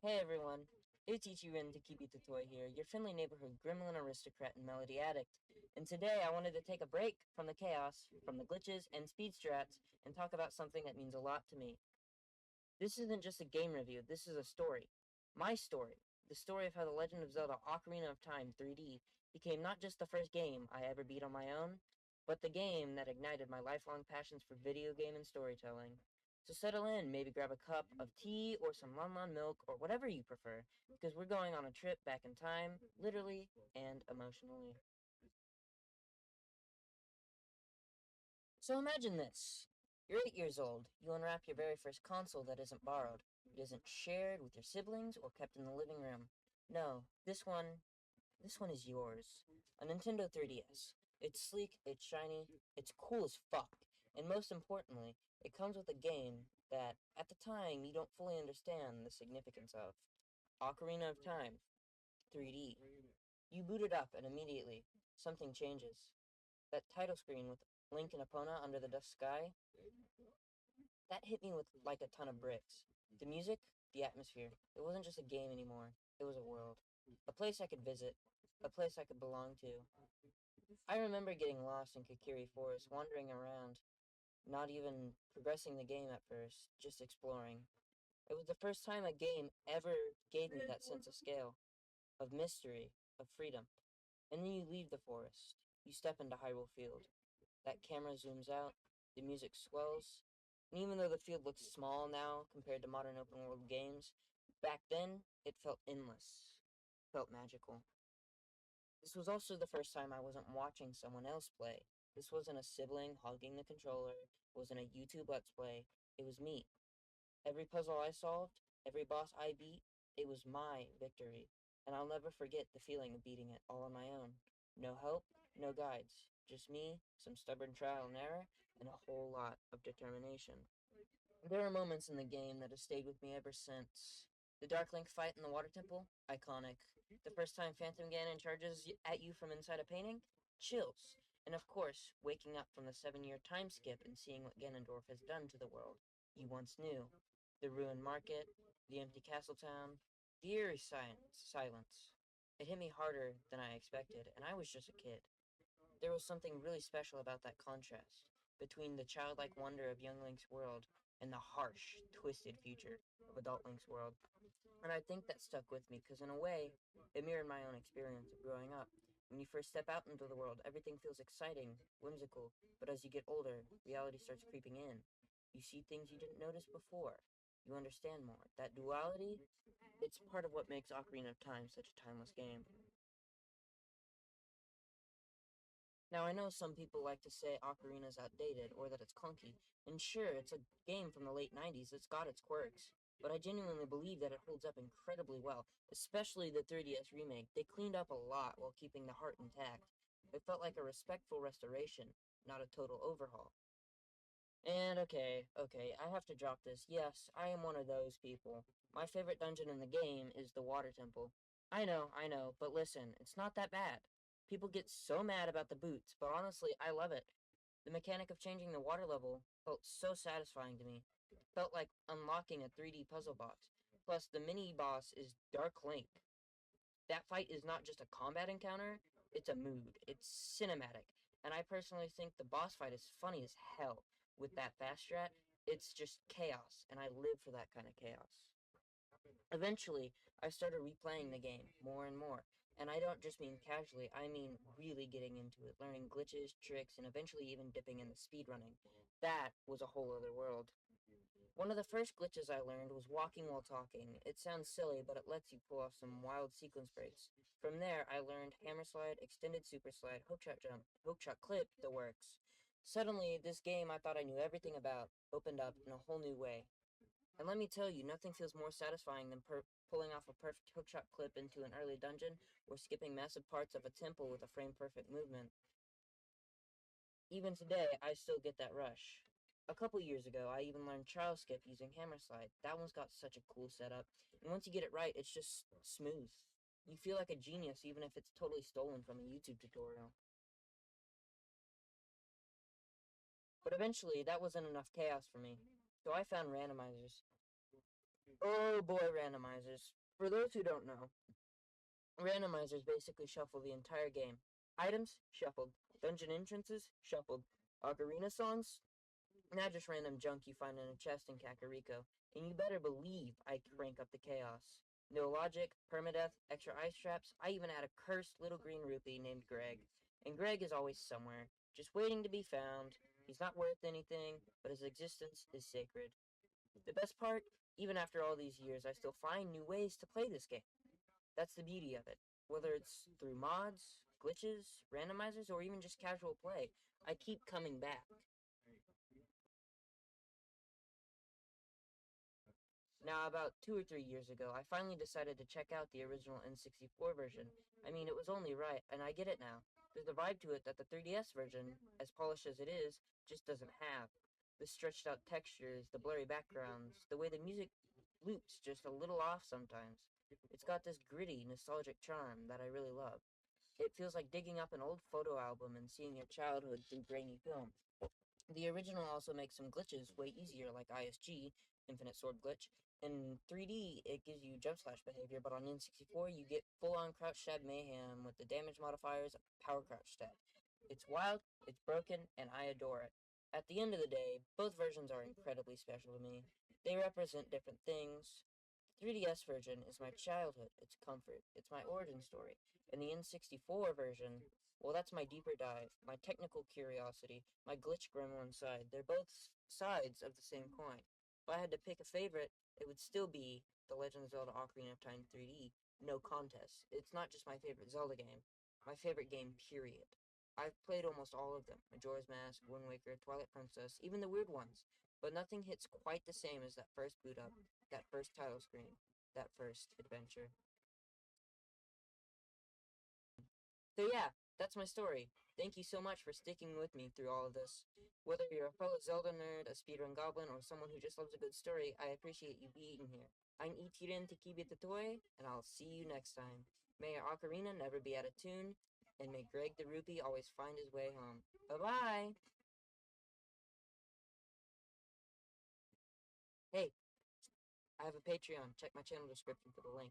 Hey everyone, it's Ichirin Takibi-Totoi here, your friendly neighborhood gremlin aristocrat and melody addict. And today I wanted to take a break from the chaos, from the glitches and speed strats, and talk about something that means a lot to me. This isn't just a game review, this is a story. My story. The story of how The Legend of Zelda Ocarina of Time 3D became not just the first game I ever beat on my own, but the game that ignited my lifelong passions for video game and storytelling. So settle in, maybe grab a cup of tea or some Lon milk or whatever you prefer, because we're going on a trip back in time, literally and emotionally. So imagine this. You're 8 years old. You unwrap your very first console that isn't borrowed. It isn't shared with your siblings or kept in the living room. No, this one is yours. A Nintendo 3DS. It's sleek, it's shiny, it's cool as fuck. And most importantly, it comes with a game that, at the time, you don't fully understand the significance of. Ocarina of Time, 3D. You boot it up and immediately, something changes. That title screen with Link and Epona under the dusk sky, that hit me with like a ton of bricks. The music, the atmosphere. It wasn't just a game anymore. It was a world. A place I could visit. A place I could belong to. I remember getting lost in Kakiri Forest, wandering around, not even progressing the game at first, just exploring. It was the first time a game ever gave me that sense of scale, of mystery, of freedom. And then you leave the forest. You step into Hyrule Field. That camera zooms out, the music swells, and even though the field looks small now compared to modern open world games, back then it felt endless, felt magical. This was also the first time I wasn't watching someone else play. This wasn't a sibling hogging the controller, it wasn't a YouTube Let's Play, it was me. Every puzzle I solved, every boss I beat, it was my victory, and I'll never forget the feeling of beating it all on my own. No help, no guides, just me, some stubborn trial and error, and a whole lot of determination. There are moments in the game that have stayed with me ever since. The Dark Link fight in the Water Temple? Iconic. The first time Phantom Ganon charges at you from inside a painting? Chills. And of course, waking up from the 7 year time skip and seeing what Ganondorf has done to the world you once knew. The ruined market, the empty castle town, the eerie silence. It hit me harder than I expected, and I was just a kid. There was something really special about that contrast between the childlike wonder of young Link's world and the harsh, twisted future of adult Link's world. And I think that stuck with me because, in a way, it mirrored my own experience of growing up. When you first step out into the world, everything feels exciting, whimsical, but as you get older, reality starts creeping in. You see things you didn't notice before. You understand more. That duality, it's part of what makes Ocarina of Time such a timeless game. Now, I know some people like to say Ocarina's outdated or that it's clunky, and sure, it's a game from the late 90s that's got its quirks, but I genuinely believe that it holds up incredibly well, especially the 3DS remake. They cleaned up a lot while keeping the heart intact. It felt like a respectful restoration, not a total overhaul. And okay, I have to drop this. Yes, I am one of those people. My favorite dungeon in the game is the Water Temple. I know, but listen, it's not that bad. People get so mad about the boots, but honestly, I love it. The mechanic of changing the water level felt so satisfying to me. Felt like unlocking a 3D puzzle box. Plus, the mini boss is Dark Link. That fight is not just a combat encounter, it's a mood. It's cinematic. And I personally think the boss fight is funny as hell. With that fast strat, it's just chaos, and I live for that kind of chaos. Eventually, I started replaying the game more and more, and I don't just mean casually, I mean really getting into it, learning glitches, tricks, and eventually even dipping into speedrunning. That was a whole other world. One of the first glitches I learned was walking while talking. It sounds silly, but it lets you pull off some wild sequence breaks. From there, I learned hammer slide, extended super slide, hookshot jump, hookshot clip, the works. Suddenly, this game I thought I knew everything about opened up in a whole new way. And let me tell you, nothing feels more satisfying than pulling off a perfect hookshot clip into an early dungeon or skipping massive parts of a temple with a frame-perfect movement. Even today, I still get that rush. A couple years ago, I even learned trial skip using hammer slide. That one's got such a cool setup, and once you get it right, it's just smooth. You feel like a genius even if it's totally stolen from a YouTube tutorial. But eventually, that wasn't enough chaos for me, so I found randomizers. Oh boy, randomizers. For those who don't know, randomizers basically shuffle the entire game. Items, shuffled. Dungeon entrances, shuffled. Ocarina songs, not just random junk you find in a chest in Kakariko. And you better believe I crank up the chaos. No logic, permadeath, extra ice traps, I even add a cursed little green rupee named Greg. And Greg is always somewhere, just waiting to be found. He's not worth anything, but his existence is sacred. The best part, even after all these years, I still find new ways to play this game. That's the beauty of it. Whether it's through mods, glitches, randomizers, or even just casual play, I keep coming back. Now, about 2 or 3 years ago, I finally decided to check out the original N64 version. I mean, it was only right, and I get it now. There's a vibe to it that the 3DS version, as polished as it is, just doesn't have. The stretched out textures, the blurry backgrounds, the way the music loops just a little off sometimes. It's got this gritty, nostalgic charm that I really love. It feels like digging up an old photo album and seeing your childhood through grainy film. The original also makes some glitches way easier, like ISG, Infinite Sword Glitch. In 3D, it gives you jump slash behavior, but on N64, you get full on crouch stab mayhem with the damage modifiers power crouch stab. It's wild, it's broken, and I adore it. At the end of the day, both versions are incredibly special to me. They represent different things. The 3DS version is my childhood, it's comfort, it's my origin story. And the N64 version, well, that's my deeper dive, my technical curiosity, my glitch gremlin side. They're both sides of the same coin. If I had to pick a favorite, it would still be The Legend of Zelda Ocarina of Time 3D. No contest. It's not just my favorite Zelda game, my favorite game, period. I've played almost all of them Majora's Mask, Wind Waker, Twilight Princess, even the weird ones. But nothing hits quite the same as that first boot up, that first title screen, that first adventure. So yeah, that's my story. Thank you so much for sticking with me through all of this. Whether you're a fellow Zelda nerd, a speedrun goblin, or someone who just loves a good story, I appreciate you being here. I'm Ichirin Takibi-Totoi, and I'll see you next time. May your ocarina never be out of tune, and may Greg the Rupee always find his way home. Bye-bye! Hey, I have a Patreon. Check my channel description for the link.